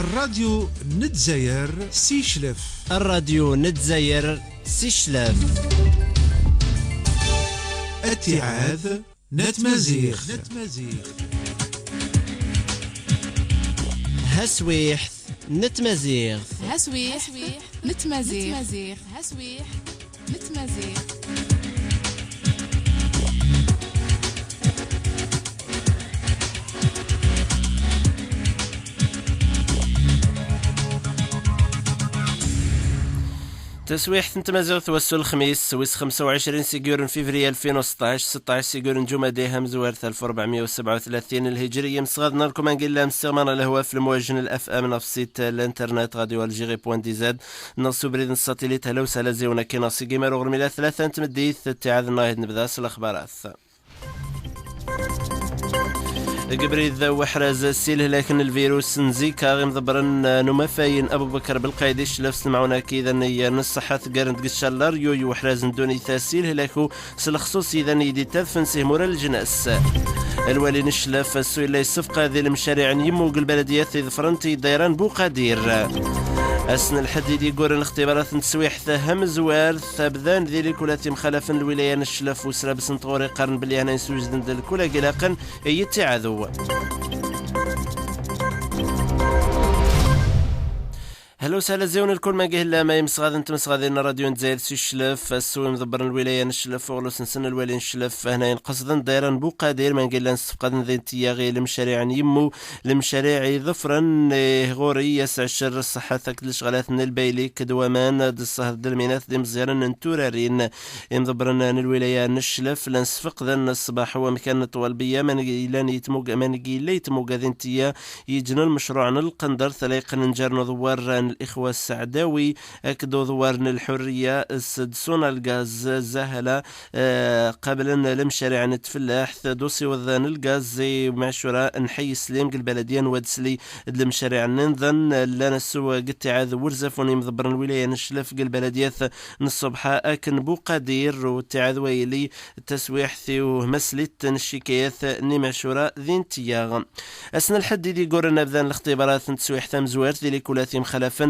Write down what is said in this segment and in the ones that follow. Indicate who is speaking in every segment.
Speaker 1: الراديو نتزاير سيشلف.
Speaker 2: الراديو نتزاير سيشلف.
Speaker 1: اتعاذ نتمازيغ.
Speaker 2: هسويح نتمازيغ.
Speaker 3: هسويح نتمازيغ. هسويح نتمازيغ.
Speaker 4: تسويح تمازيغ توسل الخميس سويس 25 سيجور فيفري 2016 16 سيجور جمادي همزوار 1437 الهجرية. مصغادنا لكم نقول لهم استغمانا الهواء في المواجن الاف ام نفسيت الانترنت راديو الجيري بوان دي زاد نصو بريد الساتيليت هلو سالا زيونا كي ناصي كيما رغم 3 تمديث اتعاذ الناهد نبداس الاخبارات. قبريد وحراز السيل لكن الفيروس نزيكا غمضبرن نمفاين ابو بكر بالقايدش لفس معنا كذا نصحت قرنت قشالر يو وحراز دوني ثاسيل هلاكو سلخصوص اذا يدي تدفن سهمور الجناس الوالي نشلف السويل الصفقه ذي المشاريع يمو البلديات فرنتي دايران بوقادير أسن الحديد يقول الاختبارات نتسويح ثهم زوار ثابذان ذي كلاتي مخالفا الولاية نشلف وسراب سنطوري قرن بلي هنا يسوجدن دل كلا قلاقا يتعاذو. هلو وسهلا زيون الكل ما قه لا ما يمسغاد انت مسغادين راديو نتزاير سيشلف السوي مضبر الولايه نشلف وغلوس نسن الوالي نشلف هنا قصدا دايرا بوقادير ما نقول نستفقد ذي تياغي المشاريع يمو المشاريع ظفرا غوري يسع الشر الصحه ثك الشغلات من البيلي كدوامان الصهر دلمينات دي مزيرا نتورارين مضبرنا الولايه نشلف لنسفق ذن الصباح هو مكان طوالبيه ما نقيلان يتموق ما نقيل يتموق ذي انتيا يجنوا المشروع القندر ثلايق نجار دوار الإخوة السعداوي أكدوا ضوارن الحرية السدسون الغاز زهلة قبل المشاريع نتفلاح دوسي وذان الغاز زي معشورة نحي سليم البلدية ودسلي المشاريع ننذن لنا السوى قلت عاذ ورزفوني مضبر الولاية نشلف البلدية نصبحة أكن بوقادير وتعاذ ويلي تسويح ثيو مسلت الشكايات نمعشورة ذين تياغ أسنا الحد دي قرنا بذان الاختبارات نتسويح ثم زوارت ذي كلاتي مخالفا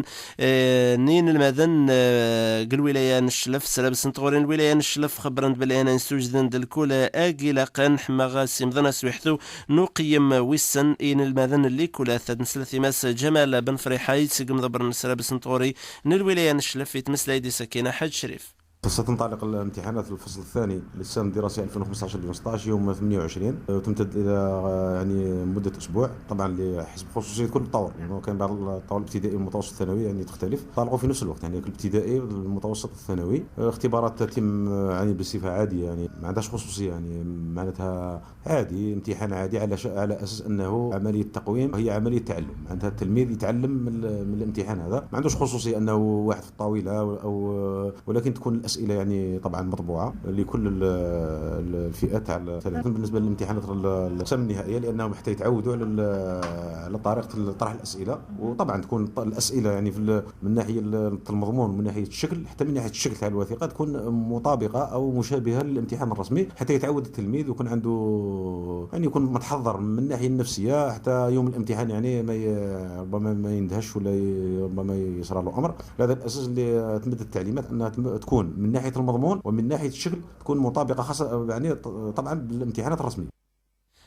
Speaker 4: نين المدن الولاية نشلف سلاب سنتغورين الولاية نشلف خبرن بلي انا نسوجدن دالكولا اقيلا قن حماغا سيمضنا سويحثو نقيم ويسن ان المدن اللي كولا ثاد نسلثي ماس جمال بن فريحاي سيقم ضبر سلاب سنتغوري نالولاية نشلف يتمس ليدي سكينة حج شريف.
Speaker 5: ستنطلق الامتحانات الفصل الثاني للسنة الدراسية 2015-2016 يوم 28 وتمتد إلى يعني مدة أسبوع طبعا لحسب خصوصية كل طور يعني كان بعض الطور الابتدائي والمتوسط الثانوي يعني تختلف طالقوا في نفس الوقت يعني كل ابتدائي والمتوسط الثانوي اختبارات تتم يعني بصفة عادية يعني ما عندهاش خصوصية يعني معناتها عادي امتحان عادي على أساس أنه عملية تقويم هي عملية تعلم معناتها التلميذ يتعلم من الامتحان هذا ما عندوش خصوصية أنه واحد في الطاولة أو ولكن تكون الأسئلة يعني طبعا مطبوعة لكل الفئات تاع بالنسبة للامتحانات الأقسام النهائية لأنهم حتى يتعودوا على طريقة طرح الأسئلة وطبعا تكون الأسئلة يعني من ناحية المضمون من ناحية الشكل حتى من ناحية الشكل تاع الوثيقة تكون مطابقة أو مشابهة للامتحان الرسمي حتى يتعود التلميذ ويكون عنده يعني يكون متحضر من الناحية النفسية حتى يوم الامتحان يعني ربما ما يندهش ولا ربما يصرى له أمر. هذا الأساس اللي تمد التعليمات أنها تكون من ناحية المضمون ومن ناحية الشكل تكون مطابقة خاصة يعني طبعا بالامتحانات الرسمية.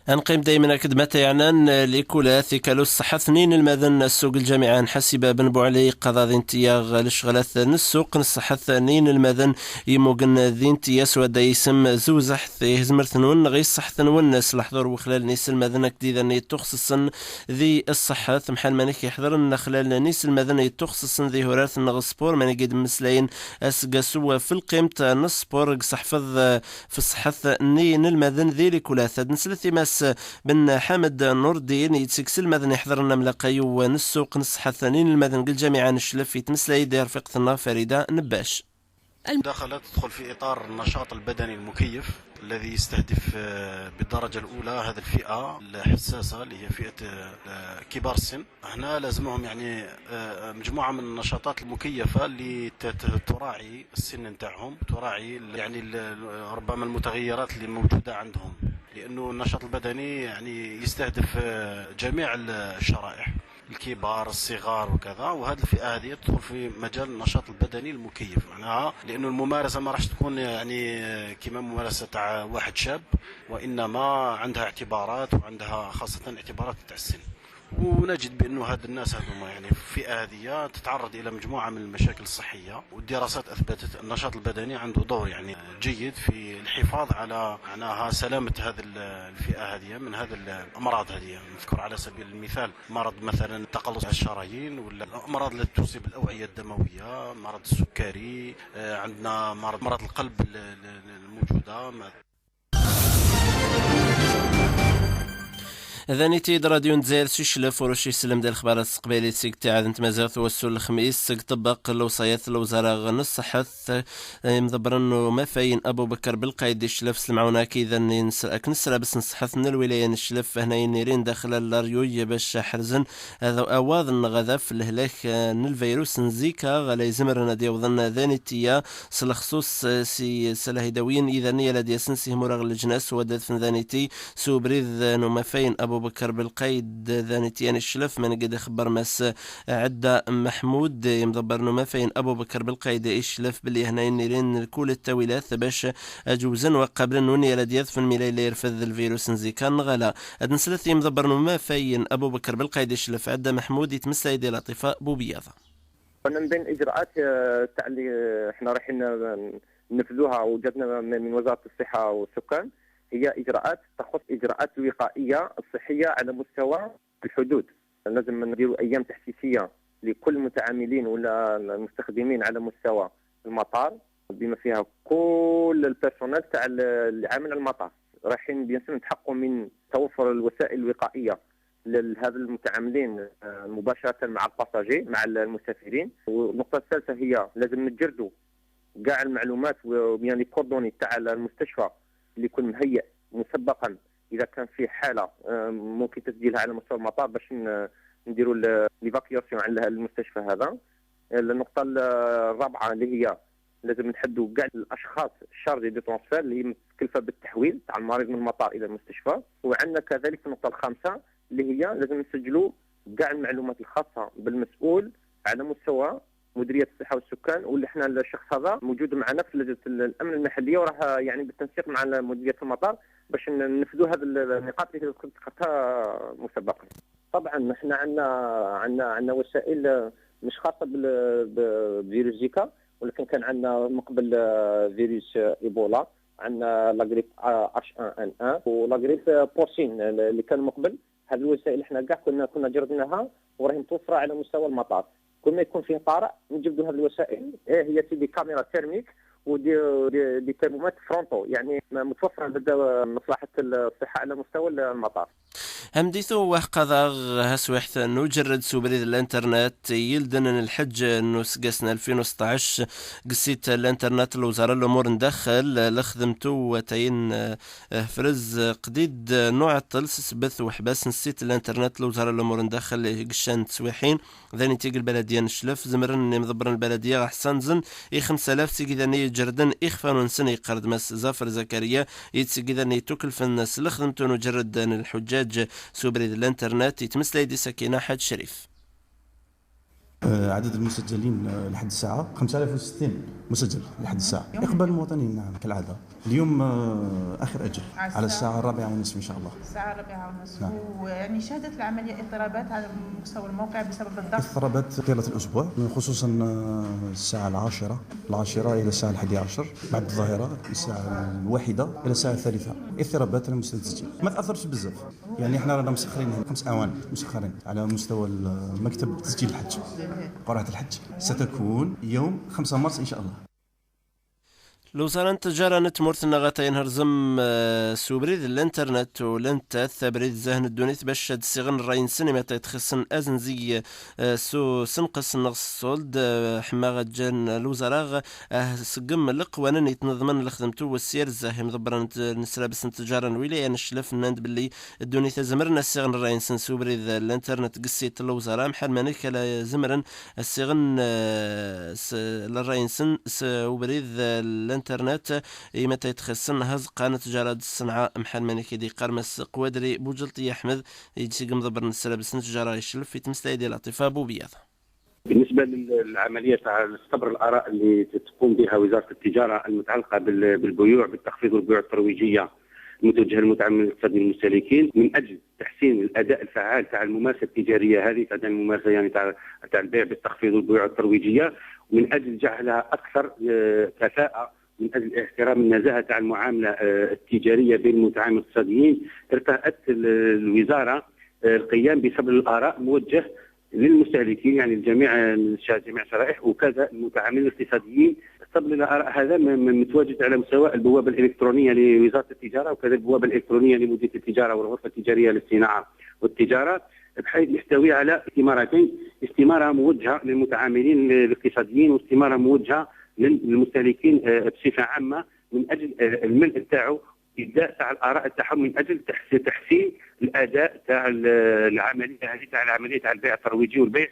Speaker 4: أنقيم دائما أكدمت يعني لكل ثكال الصحة اثنين المدن السوق الجامعة نحسب بن بوعلي قضاء انتياغ لشغلات السوق الصحة اثنين المدن يموقن ذي انتياس ودا يسم زوزح هزمر ثنون غي الصحة ثنون سلحضور وخلال نيس المدن كديدا يتخصصن ذي الصحة محل مانك يحضرن خلال نيس المدن يتخصصن ذي هورات النغسبور من يقيد مسلاين أسقسوا في القيمة نصبور صحفظ في الصحة نين المدن ذي لكل ثد نسلثي ماس بن حمد نور الدين يتسكس المدن يحضرنا ملاقي ونسوق نصحة ثانين المدن قل جميعا نشلف يتمسلي دير رفيقتنا فريدة نباش.
Speaker 6: المداخلة تدخل في إطار النشاط البدني المكيف الذي يستهدف بالدرجة الأولى هذه الفئة الحساسة اللي هي فئة كبار السن. هنا لازمهم يعني مجموعة من النشاطات المكيفة اللي تراعي السن نتاعهم تراعي يعني ربما المتغيرات اللي موجودة عندهم لأنه النشاط البدني يعني يستهدف جميع الشرائح الكبار الصغار وكذا، وهذه الفئة هذه تدخل في مجال النشاط البدني المكيف معناها، لأنه الممارسة ما راح تكون يعني كما ممارسة تاع واحد شاب، وإنما عندها اعتبارات، وعندها خاصة اعتبارات تاع السن. ونجد بأنه هاد الناس هذوما يعني في الفئة هذه تتعرض إلى مجموعة من المشاكل الصحية، والدراسات أثبتت النشاط البدني عنده دور يعني جيد في الحفاظ على معناها سلامة هذه الفئة هذه من هذه الأمراض هذه. نذكر على سبيل المثال مرض مثلا تقلص الشرايين، ولا الأمراض التي تصيب الأوعية الدموية، مرض السكري، عندنا مرض القلب الموجودة.
Speaker 4: إذا تيد راديو نزير سيشلف وروشي سلم ديال الأخبار السقبيلي سيك تاع نتمازغ توسل الخميس سيك طبق الوصايات الوزارة نص حث مدبر انه ما فاين ابو بكر بالقايد الشلف سلمعونا كذا نسرا بس نصحث من الولاية الشلف هنا ينيرين داخل الريوي باش حرزن هذا اواض النغذا في الهلاك الفيروس نزيكا غلا يزمر نادي وظن ذانيتيا سلخصوص سي سلاهيدوين اذا نيا لدي سنسي مرغ الجناس ودث ذانيتي سو بريد انه ما فاين ابو بكر بالقيد ذانيتيان الشلف من قد خبر مس عدة محمود يمضبر انه ما فين ابو بكر بالقيد الشلف باللي هنا ينيرين كل التاويلات باش اجوزن وقبل نوني لديث في الميلاد يرفض الفيروس نزيكان غلا ادن سلث يمضبر انه ما فين ابو بكر بالقيد الشلف عدة محمود يتمسى يدي لطيفة بوبياضة.
Speaker 7: من بين الاجراءات تاع اللي احنا رايحين ننفذوها وجدنا من وزارة الصحة والسكان هي إجراءات تخص إجراءات الوقائية الصحية على مستوى الحدود. لازم نديروا أيام تحسيسية لكل المتعاملين ولا المستخدمين على مستوى المطار بما فيها كل البيرسونيل تاع اللي عامل على المطار. رايحين نتحققوا من توفر الوسائل الوقائية لهذا المتعاملين مباشرة مع الباساجي مع المسافرين. والنقطة الثالثة هي لازم نجردوا كاع المعلومات وبيان لي كوردوني تاع المستشفى اللي يكون مهيئ مسبقا اذا كان في حاله ممكن تسجيلها على مستوى المطار باش نديروا ليفاكياسيون على المستشفى هذا. النقطه الرابعه اللي هي لازم نحدوا كاع الاشخاص الشارجي دي ترانسفير اللي هي متكلفه بالتحويل تاع المريض من المطار الى المستشفى. وعندنا كذلك النقطه الخامسه اللي هي لازم نسجلوا كاع المعلومات الخاصه بالمسؤول على مستوى مديريه الصحه والسكان، واللي احنا الشخص هذا موجود معنا في لجنه الامن المحليه وراه يعني بالتنسيق مع مديريه المطار باش ننفذوا هذه النقاط اللي ذكرتها مسبقا. طبعا احنا عندنا وسائل مش خاصه بفيروس زيكا، ولكن كان عندنا من قبل فيروس ايبولا، عندنا لاغريب H1N1 ولاغريب بورسين اللي كان من قبل. هذه الوسائل احنا كاع كنا جربناها وراهي متوفره على مستوى المطار. كل ما يكون فيه طارئ نجبدوا هذه الوسائل. هي تدي كاميرا تيرميك ودي ترمومتر فرونتو، يعني متوفره لدى مصلحه الصحه على مستوى المطار.
Speaker 4: همديثو وحقا هسوحت انه جرد سوبريد الانترنت يلدن الحج انه سقسنا 2016 قسيت الانترنت الوزارة الامور ندخل لخدمتو وتين فرز قديد نوع الطلس بث وحباس نسيت الانترنت الوزارة الامور ندخل قشان تسويحين ذاني تيق البلدية نشلف زمرن مضبرن البلدية احسن زن 5000 سيقيداني جردن اخفانون سني قرد مس زافر زكريا يتسيقيداني توكلفن سلخدمتو نجرد الحجاج سوبريد الانترنت يتمس ليدي سكينة حد شريف.
Speaker 8: عدد المسجلين لحد الساعة 5060 مسجل لحد الساعة. إقبال المواطنين نعم كالعادة. اليوم آخر أجل على الساعة 4:30 إن شاء الله.
Speaker 9: الساعة 4:30.
Speaker 8: نعم.
Speaker 9: ويعني شهدت العملية اضطرابات على مستوى الموقع بسبب الضغط.
Speaker 8: اضطرابات طيلة الأسبوع خصوصا الساعة 10 إلى الساعة 11 بعد الظهيرة، الساعة 1 إلى الساعة 3 اضطرابات على مستوى التسجيل. ما تأثرش بزاف. يعني احنا رانا مسخرين 5 أعوان مسخرين على مستوى مكتب تسجيل الحج. قرعة الحج ستكون يوم 5 مارس إن شاء الله.
Speaker 4: الوزارة التجارة نتمرت نغتين هرزم سوبريد الانترنت ولنت ثبريد زهن الدونيت باش تسيغن الراين سينما تخصن ازن زي سو سنقص نغص صولد حماغة جان الوزارة سقم القوانا يتنظمن لخدمتو والسير الزاهم ضبرا نسرا بس التجارة الولاية نشلف ناند باللي الدونيت زمرنا السيغن الراين سن سوبريد الانترنت قسيت الوزارة محل مانيك لا زمرن السيغن الراين سن سوبريد الانترنت الانترنت متى يتخسن هز قانة تجارة الصنعاء محل مانيكي دي قرمس قوادري بوجلتي أحمد يجي قمضبر نسلا بسن تجارة يشلف في تمسلاي ديال العاطفة بوبيض.
Speaker 10: بالنسبة للعملية تاع استبر الآراء اللي تقوم بها وزارة التجارة المتعلقة بالبيوع بالتخفيض والبيوع الترويجية المتوجهة للمتعاملين الاقتصاديين المستهلكين من أجل تحسين الأداء الفعال تاع الممارسة التجارية هذه تاع الممارسة يعني تاع البيع بالتخفيض والبيوع الترويجية ومن أجل جعلها أكثر كفاءة من أجل احترام النزاهة تاع المعاملة التجارية بين المتعاملين الاقتصاديين ارتأت الوزارة القيام بصبر الآراء موجه للمستهلكين يعني جميع الشرائح وكذا المتعاملين الاقتصاديين. صبر الآراء هذا متواجد على مستوى البوابة الإلكترونية لوزارة التجارة وكذا البوابة الإلكترونية لمديرية التجارة والغرفة التجارية للصناعة والتجارة بحيث يحتوي على استمارتين، استمارة موجهة للمتعاملين الاقتصاديين واستمارة موجهة للمستهلكين بصفة عامة من أجل الملء تاعو إبداء تاع الآراء تاعهم من أجل تحسين الأداء تاع العملية هذه تاع العملية تاع البيع الترويجي والبيع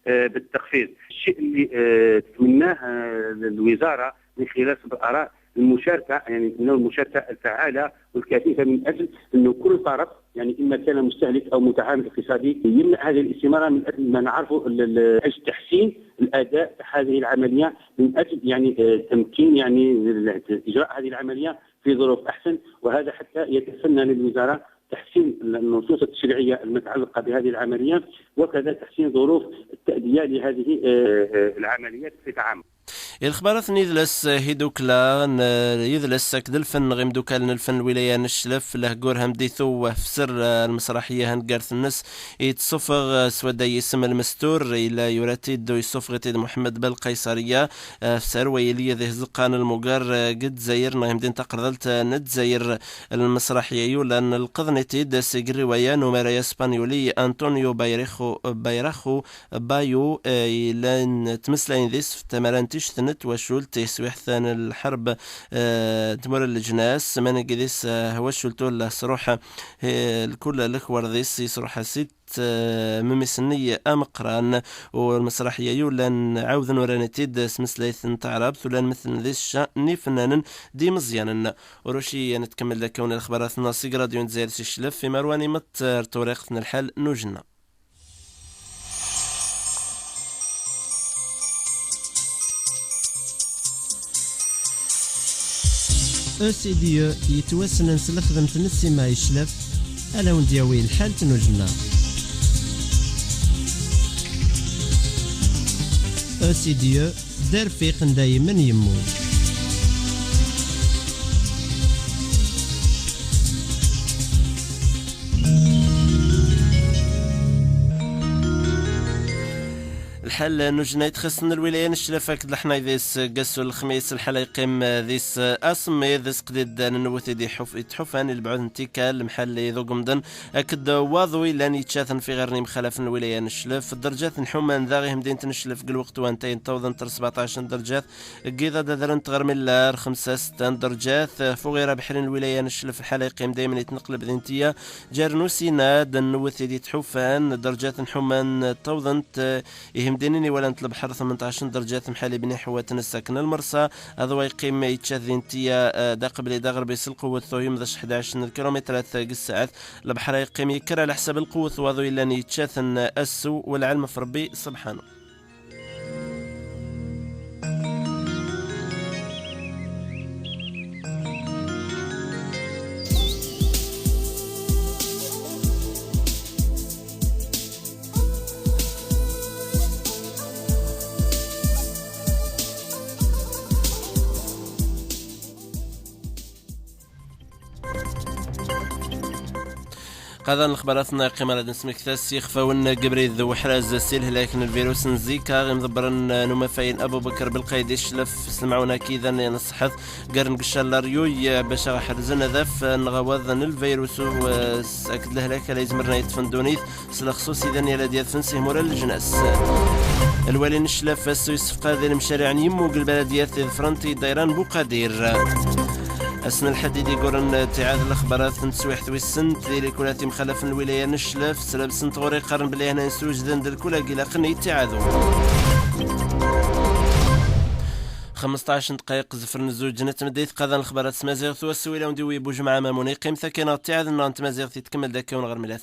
Speaker 10: بالتخفيض. الشيء اللي تمناه الوزارة من خلال صبر الآراء المشاركة يعني المشاركة الفعالة والكثيفة من أجل أنه كل طرف يعني إما كان مستهلك أو متعامل اقتصادي يمنع هذه الاستمارة من أجل ما نعرفه أجل تحسين الأداء هذه العملية من أجل يعني تمكين يعني إجراء هذه العملية في ظروف أحسن وهذا حتى يتسنى للوزارة تحسين النصوص التشريعية المتعلقة بهذه العملية وكذا تحسين ظروف التأدية لهذه العمليات في تعامل.
Speaker 4: الخبارات نيدلس هيدوكلا يدلس كد الفن غيم دوكال الفن الولاية نشلف له جورهم ديثو في سر المسرحية هنقارث الناس يتصفغ سودا يسم المستور إلى يرتد يصفغ تيد محمد بالقيصرية في سر ويلي ذي زقان المقار قد زير نغيم دين تقرضلت نتزير المسرحية لأن القضن تيد سيجر رواية نمارة اسبانيولي أنطونيو بايرخو بايو لان تمثلين ذيس في تمارين تشتنت وشول تسويح ثان الحرب تمر الجناس من قديس هو شلتو له صروحة الكل الأخوار ذيس يصروحة ست ممسنية أمقران والمسرحية يولان عوذن ورانتيد سمسليث تعرب ثلان مثل ذي الشأن فنان دي مزيانا وروشي نتكمل لكون الأخبارات الناصي راديو نتزاير سيشلف في مرواني مت طريقتنا الحال نوجنا
Speaker 2: أسيديو يتوسن نسلخدم تنسي ما يشلف ألا وندياوي الحال تنوجنا أسيديو دار فيق دايما يمو
Speaker 4: الحل نجنا يتخصن الولاية نشلفك لحنا ذيس قسو الخميس الحل يقيم ذيس أسمي ذيس قديد ننوثي دي يتحفان البعوث انتيكال المحل يذو قمدن أكد واضوي لان يتشاثن في غيرني مخالف الولاية نشلف الدرجات نحومان ذاغي همدين تنشلف قل وقت وانتين توضن تر 17 درجات قيضة دادرن تغرم اللار 5-6 درجات فوغيرا بحرين الولاية نشلف الحل يقيم دايما يتنقلب ذنتية جارنوسي ناد ننوثي دي تحفان درجات نحومان توضن يهمديني ولا نطلب حر 18 درجات محالي بني حواتنا الساكنة المرسى هذا يقيم يتشاذينتيا دا قبل دا غربي القوة ثويم ذاش 11 كيلومترات الساعة البحر يقيم يكر على حسب القوة وهذا إلا يتشاثن السو والعلم في ربي سبحانه. هذا الأخباراتنا قيمة لدى نسمك ثاسي خفاون قبري ذو حراز سيل هلاكن الفيروس نزيكا غيم ضبرن نمفاين أبو بكر بالقيد يشلف سمعونا كذا نصحث قرن قشال ريوي باش حرزنا ذاف نغواذن الفيروس وأكد لهلاك لازمرنا يتفندونيث سلخصوص إذن يلا ديال فنسيه مورا الجناس الوالي نشلف السويس فقاد المشاريع يمو البلديات الفرنتي ديران بوقادير أسن الحديد يقولن تعاد الأخبارات نتسويح ثوي السنت ذي لكولاتي مخالف الولاية نشلف سلاب سنت غوري قارن بلي هنا نسوج ذن دل كولا قيلا قني تعادو 15 دقائق زفر الزوج نتمديت قادان الخبرات سمازيغ ثوى السويلة وندوي بوجمعة ماموني قيمة كان غتعاد النار تمازيغ تكمل داكا ونغر ملاث